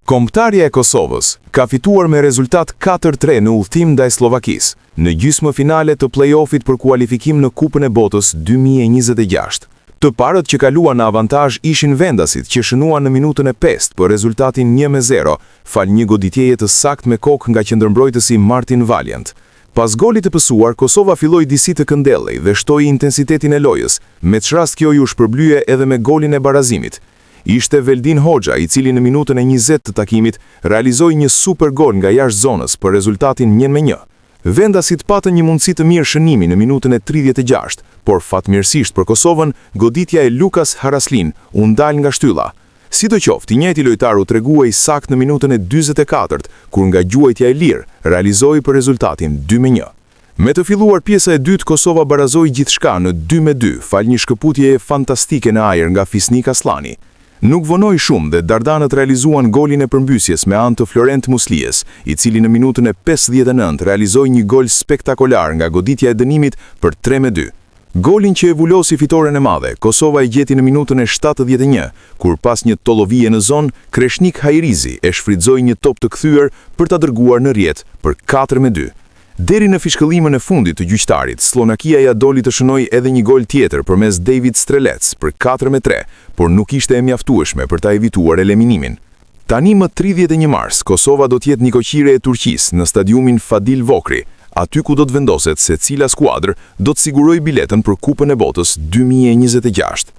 Kombëtarja e Kosovës ka fituar me rezultat 4-3 në udhëtim ndaj Slovakisë, në gjysmëfinale të play-offit për kualifikim në Kupën e Botës 2026. Të parët që kaluan në avantazh ishin vendasit që shënuan në minutën e 5 për rezultatin 1-0, fal një goditjeje të saktë me kokë nga qendërmbrojtësi Martin Valiant. Pas golit të pësuar, Kosova filloi disi të këndellej dhe shtoi intensitetin e lojës, me çrast kjo ju shpërblye edhe me golin e barazimit. Ishte Veldin Hoxha, i cili në minutën e 20 të takimit realizoi një super gol nga jashtë zonës për rezultatin 1-1. Vendasit patën një mundësi të mirë shënimi në minutën e 36, por fatmirësisht për Kosovën, goditja e Lukas Haraslin u ndal nga shtylla. Sidoqoftë, i njëjti lojtar u treguai saktë në minutën e 44, kur nga gjuajtja e lirë realizoi për rezultatin 2-1. Me të filluar pjesa e dytë, Kosova barazoi gjithçka në 2-2, fal një shkëputjeje fantastike në ajër nga Fisnik Aslani. Nuk vonoi shumë dhe dardanët realizuan golin e përmbysjes me anë të Florent Muslijes, i cili në minutën e 59 realizoi një gol spektakolar nga goditja e dënimit për 3-2. Golin që e vulosi fitoren e madhe, Kosova e gjeti në minutën e 71, kur pas një tollovie në zonë, Kreshnik Hajrizi e shfrytëzoi një top të kthyer për ta dërguar në rrjet për 4-2. Deri në fishkëllimën e fundit të gjyqtarit, Slovakia ja doli të shënoi edhe një gol tjetër përmes David Strelec për 4-3, por nuk ishte e mjaftueshme për ta evituar eliminimin. Tani më 31 mars, Kosova do të jetë nikoqire e Turqisë në stadiumin Fadil Vokri, aty ku do të vendoset se cila skuadër do të sigurojë biletën për Kupën e Botës 2026.